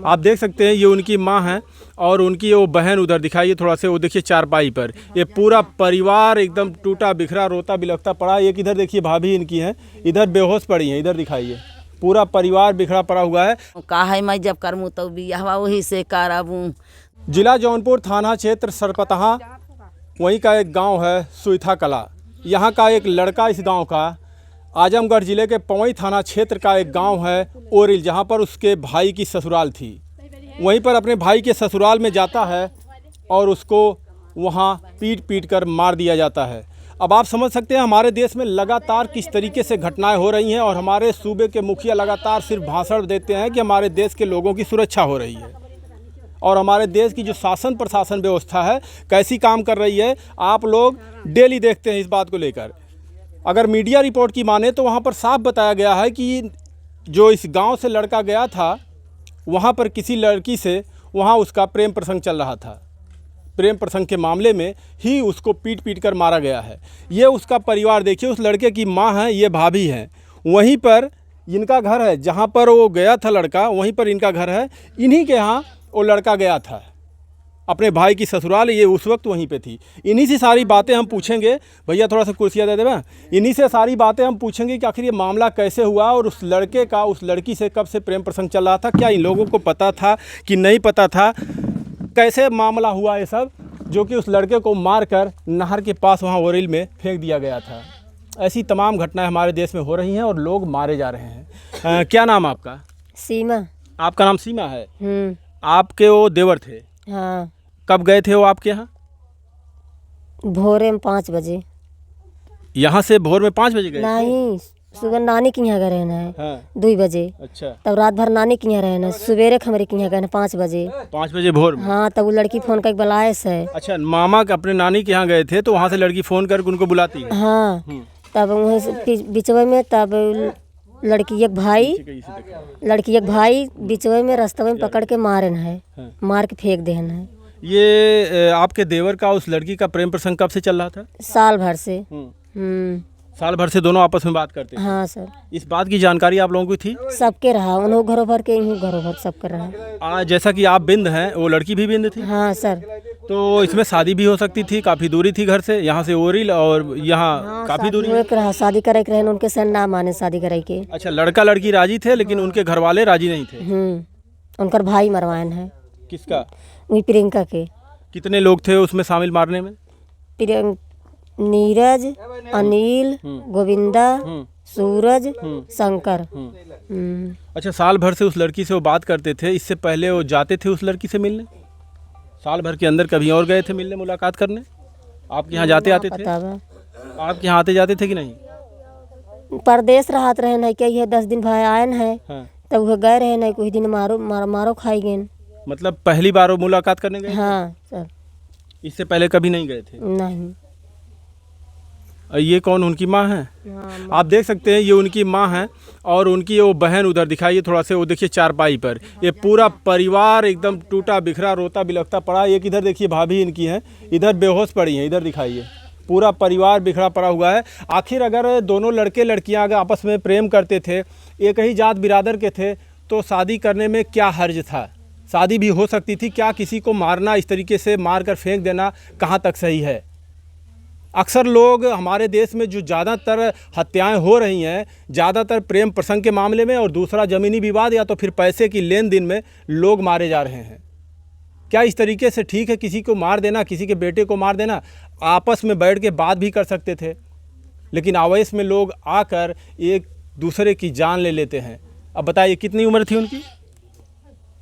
आप देख सकते हैं ये उनकी माँ है और उनकी वो बहन उधर दिखाइए थोड़ा से, वो देखिए चारपाई पर ये पूरा परिवार एकदम टूटा बिखरा रोता बिलखता पड़ा। एक इधर देखिए भाभी इनकी हैं, इधर बेहोश पड़ी हैं, इधर दिखाइए पूरा परिवार बिखरा पड़ा हुआ है। का है मैं जब करमू तो बियाहवा वही से कराबू। जिला जौनपुर थाना क्षेत्र सरपतहा वहीं का एक गांव है सुईथा कला। यहाँ का एक लड़का इस गांव का आजमगढ़ जिले के पवई थाना क्षेत्र का एक गांव है ओरिल, जहाँ पर उसके भाई की ससुराल थी। वहीं पर अपने भाई के ससुराल में जाता है और उसको वहाँ पीट पीट कर मार दिया जाता है। अब आप समझ सकते हैं हमारे देश में लगातार किस तरीके से घटनाएं हो रही हैं और हमारे सूबे के मुखिया लगातार सिर्फ भाषण देते हैं कि हमारे देश के लोगों की सुरक्षा हो रही है और हमारे देश की जो शासन प्रशासन व्यवस्था है कैसी काम कर रही है, आप लोग डेली देखते हैं इस बात को लेकर। अगर मीडिया रिपोर्ट की माने तो वहाँ पर साफ बताया गया है कि जो इस गांव से लड़का गया था वहाँ पर किसी लड़की से वहाँ उसका प्रेम प्रसंग चल रहा था। प्रेम प्रसंग के मामले में ही उसको पीट पीट कर मारा गया है। ये उसका परिवार देखिए, उस लड़के की माँ है, ये भाभी हैं, वहीं पर इनका घर है, जहाँ पर वो गया था लड़का वहीं पर इनका घर है। इन्हीं के यहाँ वो लड़का गया था, अपने भाई की ससुराल, ये उस वक्त वहीं पे थी। इन्हीं से सारी बातें हम पूछेंगे। भैया थोड़ा सा कुर्सियाँ दे देना। इन्हीं से सारी बातें हम पूछेंगे कि आखिर ये मामला कैसे हुआ और उस लड़के का उस लड़की से कब से प्रेम प्रसंग चल रहा था, क्या इन लोगों को पता था कि नहीं पता था, कैसे मामला हुआ ये सब, जो कि उस लड़के को मार कर नहर के पास वहाँ ओरिल में फेंक दिया गया था। ऐसी तमाम घटनाएँ हमारे देश में हो रही हैं और लोग मारे जा रहे हैं। क्या नाम आपका? सीमा। आपका नाम सीमा है? आपके वो देवर थे? हाँ। कब गए थे वो आपके यहाँ? भोरे में 5 बजे। यहाँ से भोर में 5 बजे गए? नहीं, सुबह नानी के यहाँ गए रहना है। हाँ। 2 बजे। अच्छा। तब रात भर नानी के यहाँ रहना, सवेरे खमरे के यहाँ गए 5 बजे। 5 बजे भोर में? हाँ, तब वो लड़की फोन करके बुलाए से। अच्छा, मामा अपने नानी के यहाँ गए थे तो वहाँ से लड़की फ़ोन करके उनको बुलाती है? हाँ। तब वहीं से बिचवे में तब लड़की एक भाई बिचवे में रास्ते में पकड़ के मारे है, मार के फेंक देना है। ये आपके देवर का उस लड़की का प्रेम प्रसंग कब से चल रहा था? साल भर से। साल भर से दोनों आपस में बात करते थे? हाँ सर। इस बात की जानकारी आप लोगों को थी? सबके रहा, उन्होंने घरों भर के यूँ घरों भर सबके रहा। जैसा कि आप बिंद हैं, वो लड़की भी बिंद थी? हाँ सर। तो इसमें शादी भी हो सकती थी, काफ़ी दूरी थी घर से, यहाँ से ओरिल और यहाँ काफ़ी दूरी रहा। शादी करे के रहे, उनके सर ना माने शादी करे के। अच्छा, लड़का लड़की राजी थे लेकिन उनके घर वाले राजी नहीं थे? उनका भाई मरवान है। किसका? वही प्रियंका के। कितने लोग थे उसमें शामिल मारने में? नीरज, अनिल, गोविंदा, सूरज, शंकर। अच्छा, साल भर से उस लड़की से वो बात करते थे। इससे पहले वो जाते थे उस लड़की से मिलने? साल भर के अंदर कभी और गए थे मिलने, मुलाकात करने? आपके यहाँ जाते आते थे? आपके यहाँ आते जाते थे कि नहीं? परदेश राहत रहे नहीं क्या, ये 10 दिन भाई आयन है। हाँ। तब वो गए रहे नहीं, कुछ दिन मारो खाई गए। मतलब पहली बार वो मुलाकात करने गए? हाँ सर। इससे पहले कभी नहीं गए थे? नहीं। ये कौन, उनकी माँ है? हाँ, आप देख सकते हैं ये उनकी माँ है और उनकी वो बहन उधर दिखाइए थोड़ा से, वो देखिए चारपाई पर ये पूरा परिवार एकदम टूटा बिखरा रोता बिलखता पड़ा। एक इधर देखिए भाभी इनकी हैं, इधर बेहोश पड़ी हैं, इधर दिखाइए पूरा परिवार बिखरा पड़ा हुआ है। आखिर अगर दोनों लड़के लड़कियां अगर आपस में प्रेम करते थे, एक ही जात बिरादर के थे, तो शादी करने में क्या हर्ज था? शादी भी हो सकती थी। क्या किसी को मारना, इस तरीके से मार कर फेंक देना कहाँ तक सही है? अक्सर लोग हमारे देश में जो ज़्यादातर हत्याएं हो रही हैं, ज़्यादातर प्रेम प्रसंग के मामले में और दूसरा ज़मीनी विवाद या तो फिर पैसे की लेन देन में लोग मारे जा रहे हैं। क्या इस तरीके से ठीक है किसी को मार देना, किसी के बेटे को मार देना? आपस में बैठ के बात भी कर सकते थे, लेकिन आवेश में लोग आकर एक दूसरे की जान ले लेते हैं। अब बताइए कितनी उम्र थी उनकी?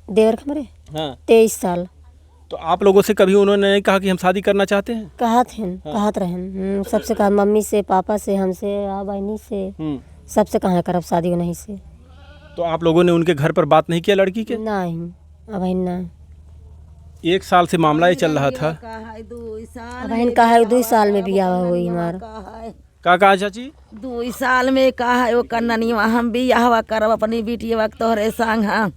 देवर खमरे? हाँ, 23 साल। तो आप लोगों से कभी उन्होंने नहीं कहा कि हम शादी करना चाहते हैं? कहत रहें, सबसे कहा, मम्मी से, पापा से, हमसे, बहनी से, सबसे कहा करब शादी नहीं से। तो आप लोगों ने उनके घर पर बात नहीं किया लड़की के? नहीं, अब ना। 1 साल से मामला ये चल रहा था। बहन का है 2 साल में बियाह हुई हमारा। का कहा चाची? 2 साल में कहा वो कन्ननिया हम बियाहवा करब अपनी बेटिया तोहरे संग। हाँ।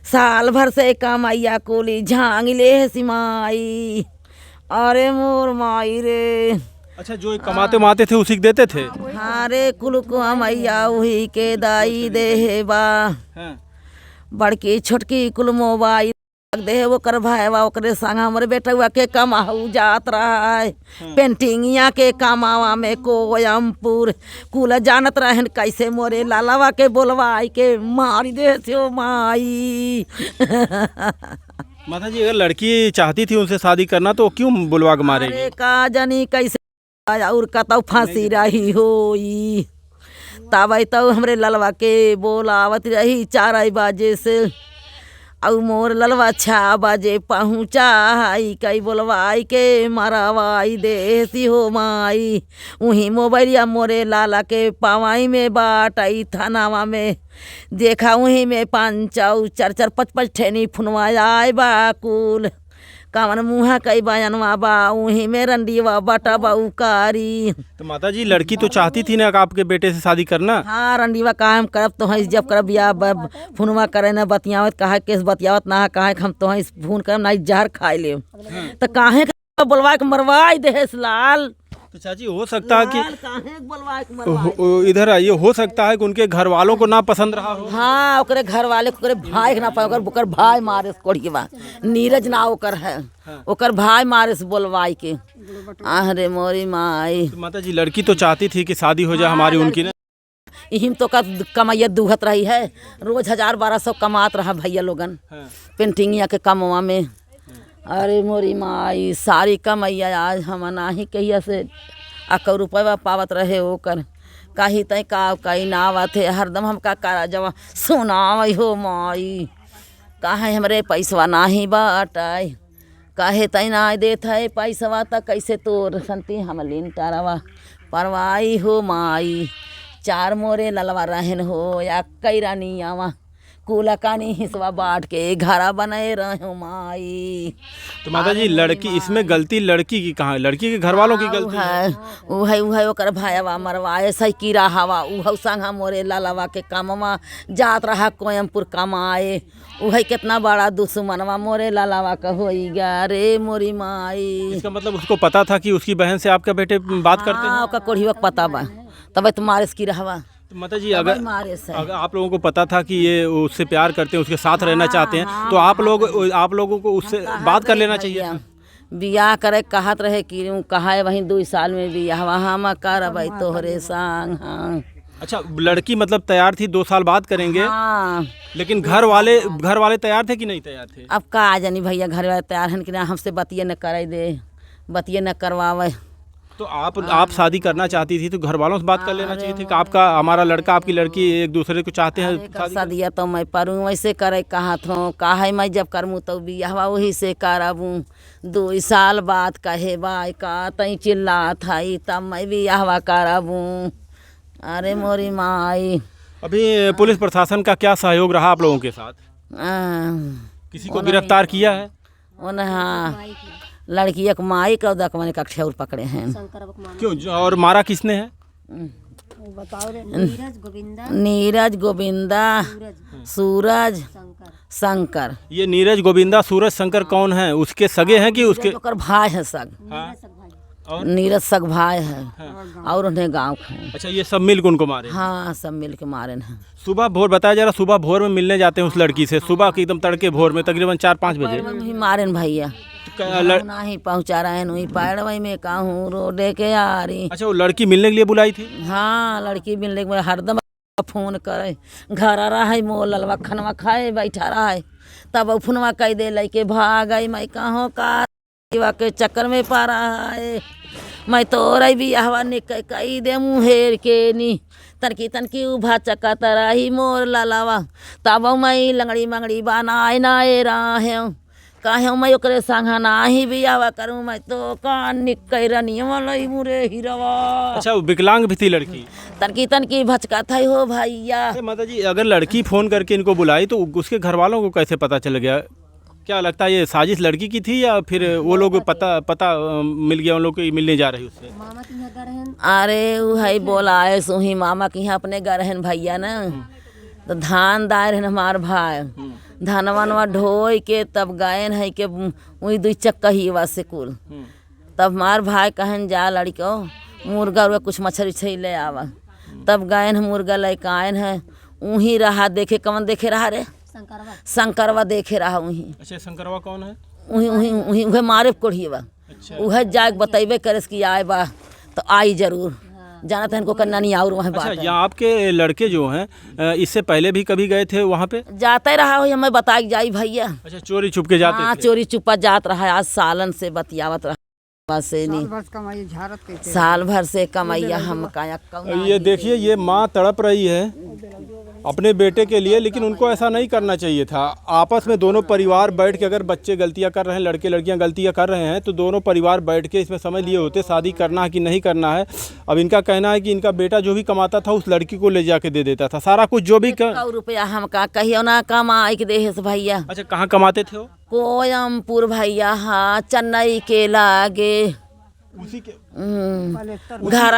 साल भर से कमाइया कोली झांग ले सिमाई, अरे मोर माई रे। अच्छा, जो कमाते माते थे उसी को देते थे? हाँ रे, कुल को मैया वही के दाई दे बा। बड़की छोटकी कुल मोबाइल दे वो कर भाईवा ओकरे संग हमरे बेटवा के कमाऊ जात रहा है पेंटिंगिया के कमावा में कोयमपुर कुल जानत रहन कैसे मोरे लालावा के बोलवाई के मारी दे से माई। माता जी अगर लड़की चाहती थी उनसे शादी करना तो क्यों बुलवा के मारेगी? अरे का जानी कैसे और कतौ फांसी रही होई तब तो हमरे ललवा के बोलावत रही 4 बजे से और मोर ललवा 6 बजे पहुँचा आई कई बोलवाई के मरवाई देसी हो माई। वहीं मोबाइलिया मोरे लाला के पावाई में बाटई थानावा में देखा वहीं में 5 4 5 ठेनी फुनवाया बा कुल कामन मुँहा कई बयानवा बा वहीं में रंडीवा बटा बाऊ कारी। तो माता जी लड़की तो चाहती थी ना आपके बेटे से शादी करना? हाँ रंडीवा काम करब तो है जब करब या फोनवा करे न बतियावत कहा केस बतियावत ना कहा हम तो है फोन करब ना जहर खाए ले तो काहे बोलवा के मरवाई देस लाल। तो चाची हो सकता है कि काहे बोलवा के मरवाई इधर आइए, हो सकता है कि उनके घर वालों को ना पसंद रहा हो। हाँ ओकरे घर वाले ओकरे भाई के ना पाए ओकर भाई मारे कोड़ीवा नीरज ना ओकर है ओकर भाई मारे से बोलवाई के अरे मोरी माई। तो माता जी लड़की तो चाहती थी कि शादी हो जाए हमारी उनकी ना। इहिम तो का कमाइया दूहत रही है रोज 1000-1200 कमात रहा भैया लोगन पेंटिंगिया के कमवा में। अरे मोरी माई सारी कमैया आज हम नाही कहिया से 1 रुपया पावत रहे ओकर कहीं तय का कहीं ना आवत है हरदम हम का करा जवा सुनावई हो माई काहे हमरे पैसवा नाही बाटाई काहे तय ना देत है पैसवा त कैसे तोर संती हम लीन टारवा परवाई हो माई। 4 मोरे ललवा रहन हो या कई रानी आवा कूला कानी हिस्सा बांट के घरा बनाए रहे माई। तो माता जी लड़की इसमें गलती लड़की की कहाँ है? लड़की के घर वालों की गलती है? उहे ओकर भाईवा मरवाए सही कीरा हवा उह संग मोरे लालावा के कामवा जात रहा कोयमपुर कमाए उहे कितना बड़ा दुश्मनवा मोरे लालावा का होई गया रे मोरी माई। इसका मतलब उसको पता था कि उसकी बहन से आपके बेटे बात करते हैं? ओका कोढ़ीवा पता बा तब तुम्हारे की रहवा। तो माता जी अगर आप लोगों को पता था कि ये उससे प्यार करते हैं उसके साथ रहना चाहते हैं तो आप लोगों को उससे बात कर लेना चाहिए। बियाह करे कहत रहे कि कहा है वहीं 2 साल में बियाह हम करब तोहरे संग। हाँ अच्छा लड़की मतलब तैयार थी 2 साल बाद करेंगे। हाँ लेकिन घर वाले तैयार थे कि नहीं तैयार थे? अब का जानी भैया घर वाले तैयार हैं कि ना हमसे बतिये न करे दे बतिये न करवावे। तो आप शादी करना चाहती थी तो घर वालों से बात कर लेना चाहिए थी कि आपका हमारा लड़का आपकी लड़की एक दूसरे को चाहते हैं शादिया तो मैं परूँ वैसे करे कहा थो काहे मैं जब करमूँ तो बियाहवा वही से करबूँ 2 साल बाद कहे बाई का तई चिल्ला था तब मैं बियाहवा करबूँ। अरे मोरी माई अभी पुलिस प्रशासन का क्या सहयोग रहा आप लोगों के साथ? किसी को गिरफ्तार किया है? हाँ लड़की एक माई का दकमने का ठेउर पकड़े हैं। क्यों और मारा किसने है? नीरज गोविंदा सूरज शंकर। ये नीरज गोविंदा सूरज शंकर कौन है? उसके सगे हैं कि उसके भाई है सग? और नीरज सग भाई है और उन्हें गाँव है। अच्छा ये सब मिल के उनको मारे? हाँ सब मिल के मारे हैं। सुबह भोर बताया जा रहा सुबह भोर में मिलने जाते हैं उस लड़की से सुबह के एकदम तड़के भोर में तकरीबन 4-5 बजे मारे भैया नहीं पहुँचा रहे हैं वही पैरवई में कहूँ रोडे के आ रही। अच्छा वो लड़की मिलने के लिए बुलाई थी? हाँ लड़की मिलने के हरदम फोन करे घर आ रहा है मोर ललवा खनवा खाए बैठा रहा है तब फोनवा कह दे लेके भाग गई मैं कहो का के चक्कर में पा रहा है मैं तो रही भी हवा निकल कही दे मुँहेर के नी तनकी उभा चक्का तरही मोर ललवा तब मैं लंगड़ी मंगड़ी बनाए नाए रहे काहे मैं ओकरे संग नाही बियावा करूँ मैं तो कान निकल रनिया लई मुरे हिरवा। अच्छा विकलांग भी थी लड़की? तनकी भचका था हो भैया। माता जी अगर लड़की फोन करके इनको बुलाई तो उसके घर वालों को कैसे पता चल गया? क्या लगता है ये साजिश लड़की की थी या फिर वो लोग पता मिल गया उन लोग को मिलने जा रही उससे? अरे वही बोला है सोही मामा के यहाँ अपने घर है भैया न तो धान दायर है हमार भाई धानवा ढोई के तब गायन है के वही 2 चक्का ही से कुल तब मार भाई कहन जा लड़को मुर्गा उर्गा कुछ मछली छई ले आवा तब गायन मुर्गा लेके आयन है वहीं रहा देखे कौन देखे रहा रे शंकरवा देखे रहा वहीं अच्छा, शंकरवा कौन है? वहीं वहीं वहीं वह मारे कोढ़िएवा। अच्छा, वह जाके बतेबे करे कि आए बा तो आई जरूर, जाना था इनको करना नहीं और वहाँ अच्छा, बात है। यहाँ आपके लड़के जो हैं इससे पहले भी कभी गए थे वहाँ पे? जाते रहा हो मैं बता के जाई भैया। अच्छा, चोरी छुप के जाते हाँ, थे? चोरी छुपा जात रहा है, आज सालन से बतियावत रहा बस नहीं, साल भर से कमाइया हम काया। ये देखिए, ये माँ तड़प रही है अपने बेटे के लिए, लेकिन उनको ऐसा नहीं करना चाहिए था। आपस में दोनों परिवार बैठ के, अगर बच्चे गलतियां कर रहे हैं, लड़के लड़कियां गलतियां कर रहे हैं, तो दोनों परिवार बैठ के इसमें समझ लिए होते शादी करना है कि नहीं करना है। अब इनका कहना है कि इनका बेटा जो भी कमाता था उस लड़की को ले जाके दे देता था, सारा कुछ जो भी रुपया हम का कहियो ना कमाई के देहे से भैया। अच्छा, कहाँ कमाते थे वो? कोयमपुर भैया, हाँ चेन्नई के लागे उसी के घर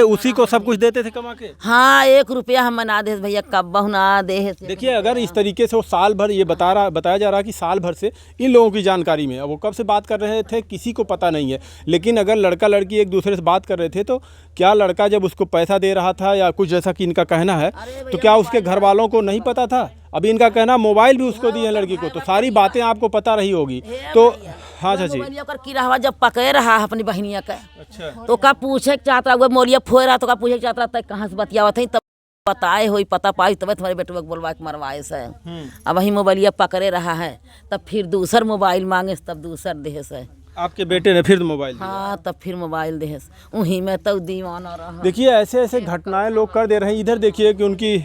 उसी को सब कुछ देते थे कमा के? हाँ, 1 रुपया हम ना दे भैया, कब ना दे। देखिए, अगर इस तरीके से वो साल भर, ये बताया जा रहा है कि साल भर से इन लोगों की जानकारी में, अब वो कब से बात कर रहे थे किसी को पता नहीं है, लेकिन अगर लड़का लड़की एक दूसरे से बात कर रहे थे तो क्या लड़का जब उसको पैसा दे रहा था या कुछ, जैसा कि इनका कहना है, तो क्या उसके घर वालों को नहीं पता था? अभी इनका कहना मोबाइल भी उसको दिए लड़की को, तो सारी बातें आपको पता रही होगी। तो हाँ चाची, किरावा जब पकड़े रहा अपनी बहनिया का, अच्छा, तो का पूछे चाहता वो मोलिया फोड़ रहा, तो का पूछे चाहता था कहाँ से बतियावत है, तब बताए हो पता पाई तब तुम्हारे बेटे को बोलवा के मरवाए से। अब वही मोबाइलिया पकड़े रहा है, तब फिर दूसर मोबाइल मांगे, तब दूसर देहे से। आपके बेटे ने फिर मोबाइल दिया? हाँ, तब फिर मोबाइल देहे वहीं में तो दीवाना रहा। देखिए, ऐसे ऐसे घटनाएं लोग कर दे रहे हैं। इधर देखिए कि उनकी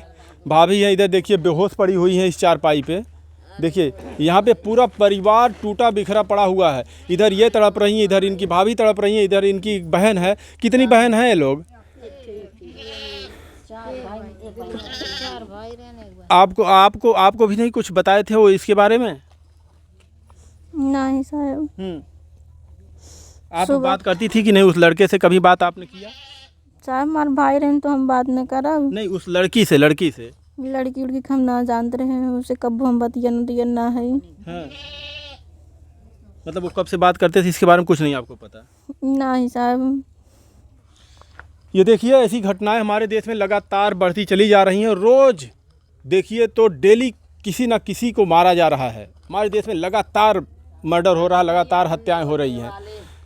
भाभी है, इधर देखिए बेहोश पड़ी हुई है इस चारपाई पे। देखिए, यहाँ पे पूरा परिवार टूटा बिखरा पड़ा हुआ है। इधर ये तड़प रही हैं, इधर इनकी भाभी तड़प रही हैं, इधर इनकी बहन है। कितनी बहन है ये लोग? आपको भी नहीं कुछ बताए थे वो इसके बारे में? नहीं साहब। आप बात करती थी कि नहीं उस लड़के से? कभी बात आपने किया? साहब हमारे भाई रहे तो हम बात नहीं करा। नहीं, उस लड़की से लड़की उड़की हम ना जानते रहे हैं, उसे कब हम बतिया ना है। हाँ। मतलब वो कब से बात करते थे इसके बारे में कुछ नहीं आपको पता? नहीं साहब। ये देखिए, ऐसी घटनाएं हमारे देश में लगातार बढ़ती चली जा रही हैं। रोज़ देखिए तो डेली किसी ना किसी को मारा जा रहा है। हमारे देश में लगातार मर्डर हो रहा है, लगातार हत्याएं हो रही हैं।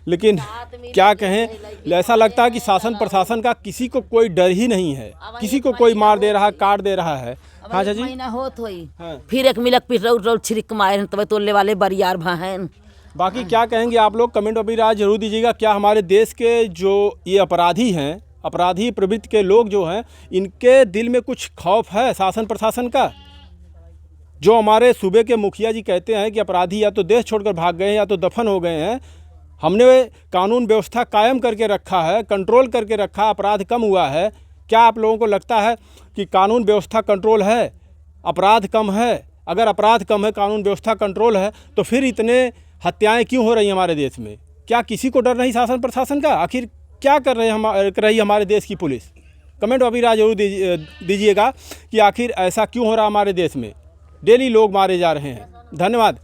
लेकिन क्या कहें, ऐसा लगता है कि शासन प्रशासन का किसी को कोई डर ही नहीं है, किसी को कोई मार दे रहा है, काट दे रहा है। हाँ चाची, महीना होत होई, हाँ। फिर एक मिलक पिटरौट छिड़क मारे तब तोड़ने वाले बरियार भाहन। बाकी क्या कहेंगे आप लोग, कमेंट में भी राय जरूर दीजिएगा। क्या हमारे देश के जो ये अपराधी हैं, अपराधी प्रवृत्ति के लोग जो हैं, इनके दिल में कुछ खौफ है शासन प्रशासन का? जो हमारे सूबे के मुखिया जी कहते हैं कि अपराधी या तो देश छोड़कर भाग गए हैं या तो दफन हो गए हैं। हमने कानून व्यवस्था कायम करके रखा है, कंट्रोल करके रखा, अपराध कम हुआ है। क्या आप लोगों को लगता है कि कानून व्यवस्था कंट्रोल है, अपराध कम है? अगर अपराध कम है, कानून व्यवस्था कंट्रोल है, तो फिर इतने हत्याएं क्यों हो रही हैं हमारे देश में? क्या किसी को डर नहीं शासन प्रशासन का? आखिर क्या कर रही हमारे देश की पुलिस? कमेंट में अभी राय जरूर दीजिएगा कि आखिर ऐसा क्यों हो रहा है हमारे देश में। डेली लोग मारे जा रहे हैं। धन्यवाद।